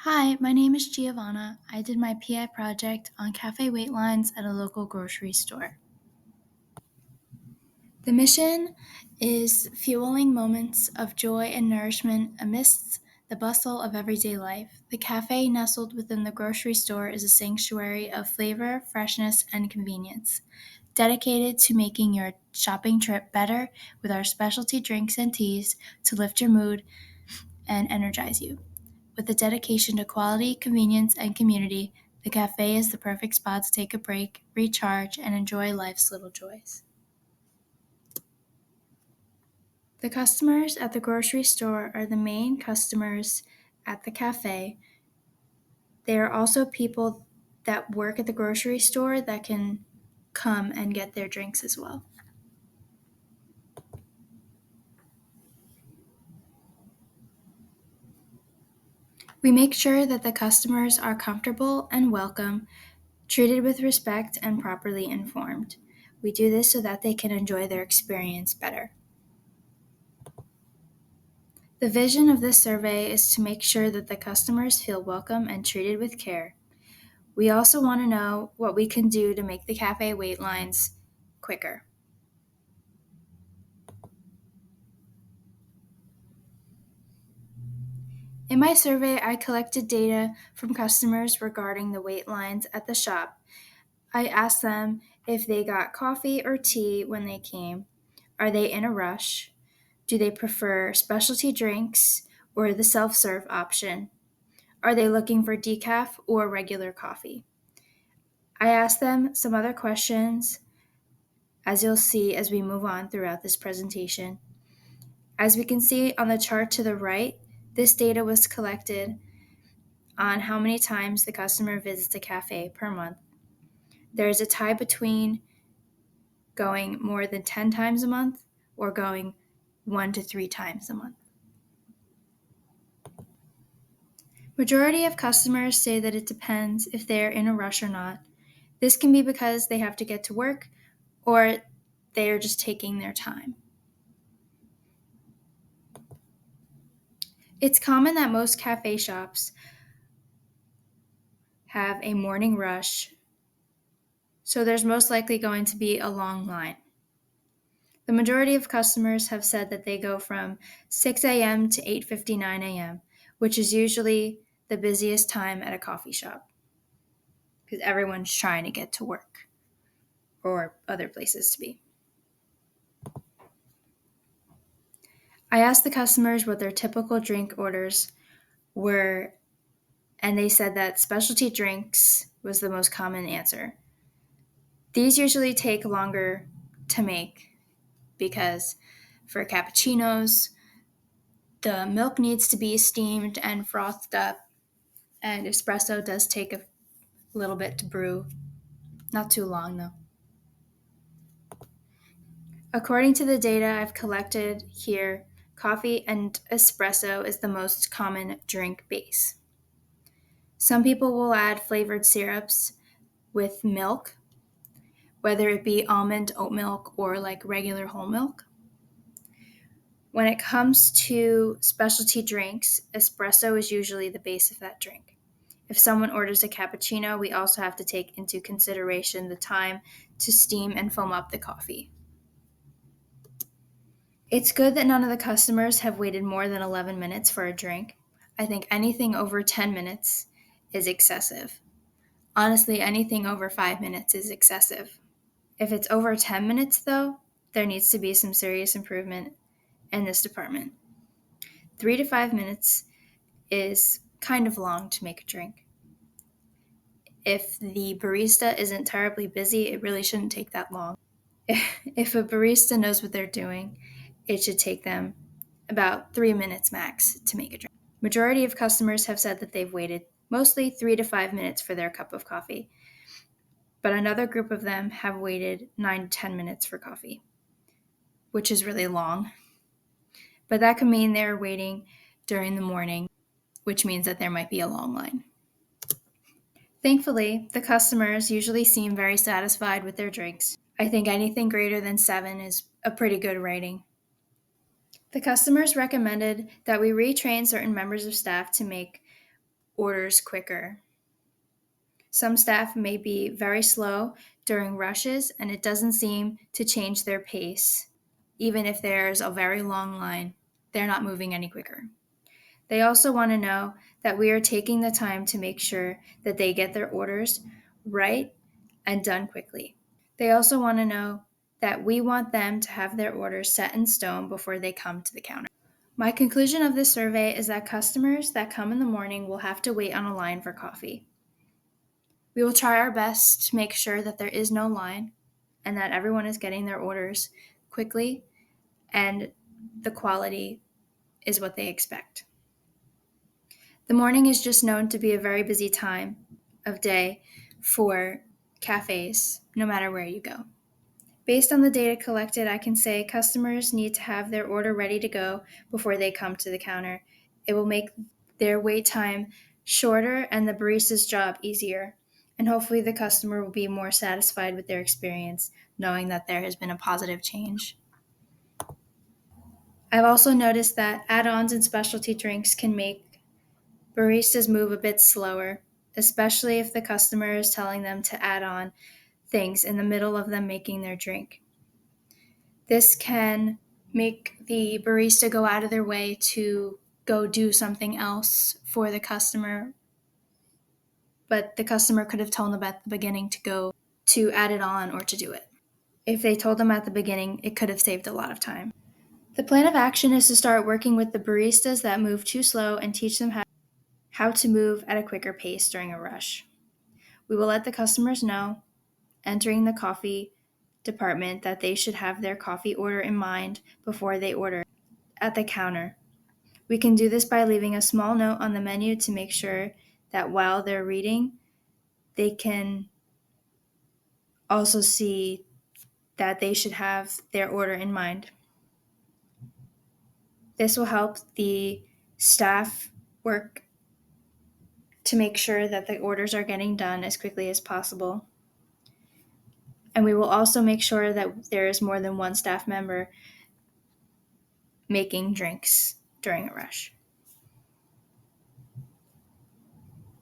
Hi, my name is Giavanna. I did my PI project on cafe waitlines at a local grocery store. The mission is fueling moments of joy and nourishment amidst the bustle of everyday life. The cafe nestled within the grocery store is a sanctuary of flavor, freshness, and convenience, dedicated to making your shopping trip better with our specialty drinks and teas to lift your mood and energize you. With a dedication to quality, convenience, and community, the cafe is the perfect spot to take a break, recharge, and enjoy life's little joys. The customers at the grocery store are the main customers at the cafe. They are also people that work at the grocery store that can come and get their drinks as well. We make sure that the customers are comfortable and welcome, treated with respect, and properly informed. We do this so that they can enjoy their experience better. The vision of this survey is to make sure that the customers feel welcome and treated with care. We also want to know what we can do to make the cafe wait lines quicker. In my survey, I collected data from customers regarding the wait lines at the shop. I asked them if they got coffee or tea when they came. Are they in a rush? Do they prefer specialty drinks or the self-serve option? Are they looking for decaf or regular coffee? I asked them some other questions, as you'll see as we move on throughout this presentation. As we can see on the chart to the right, this data was collected on how many times the customer visits a cafe per month. There is a tie between going more than 10 times a month or going 1 to 3 times a month. Majority of customers say that it depends if they're in a rush or not. This can be because they have to get to work or they are just taking their time. It's common that most cafe shops have a morning rush, so there's most likely going to be a long line. The majority of customers have said that they go from 6 a.m. to 8:59 a.m., which is usually the busiest time at a coffee shop because everyone's trying to get to work or other places to be. I asked the customers what their typical drink orders were, and they said that specialty drinks was the most common answer. These usually take longer to make because for cappuccinos, the milk needs to be steamed and frothed up, and espresso does take a little bit to brew. Not too long, though. According to the data I've collected here, coffee and espresso is the most common drink base. Some people will add flavored syrups with milk, whether it be almond, oat milk, or like regular whole milk. When it comes to specialty drinks, espresso is usually the base of that drink. If someone orders a cappuccino, we also have to take into consideration the time to steam and foam up the coffee. It's good that none of the customers have waited more than 11 minutes for a drink. I think anything over 10 minutes is excessive. Honestly, anything over 5 minutes is excessive. If it's over 10 minutes, though, there needs to be some serious improvement in this department. 3 to 5 minutes is kind of long to make a drink. If the barista isn't terribly busy, it really shouldn't take that long. If a barista knows what they're doing, it should take them about 3 minutes max to make a drink. Majority of customers have said that they've waited mostly 3 to 5 minutes for their cup of coffee, but another group of them have waited 9 to 10 minutes for coffee, which is really long. But that could mean they're waiting during the morning, which means that there might be a long line. Thankfully, the customers usually seem very satisfied with their drinks. I think anything greater than 7 is a pretty good rating. The customers recommended that we retrain certain members of staff to make orders quicker. Some staff may be very slow during rushes, and it doesn't seem to change their pace. Even if there's a very long line, they're not moving any quicker. They also want to know that we are taking the time to make sure that they get their orders right and done quickly. They also want to know that we want them to have their orders set in stone before they come to the counter. My conclusion of this survey is that customers that come in the morning will have to wait on a line for coffee. We will try our best to make sure that there is no line and that everyone is getting their orders quickly and the quality is what they expect. The morning is just known to be a very busy time of day for cafes, no matter where you go. Based on the data collected, I can say customers need to have their order ready to go before they come to the counter. It will make their wait time shorter and the barista's job easier. And hopefully the customer will be more satisfied with their experience, knowing that there has been a positive change. I've also noticed that add-ons and specialty drinks can make baristas move a bit slower, especially if the customer is telling them to add on things in the middle of them making their drink. This can make the barista go out of their way to go do something else for the customer, but the customer could have told them at the beginning to go to add it on or to do it. If they told them at the beginning, it could have saved a lot of time. The plan of action is to start working with the baristas that move too slow and teach them how to move at a quicker pace during a rush. We will let the customers know, entering the coffee department, that they should have their coffee order in mind before they order at the counter. We can do this by leaving a small note on the menu to make sure that while they're reading, they can also see that they should have their order in mind. This will help the staff work to make sure that the orders are getting done as quickly as possible. And we will also make sure that there is more than one staff member making drinks during a rush.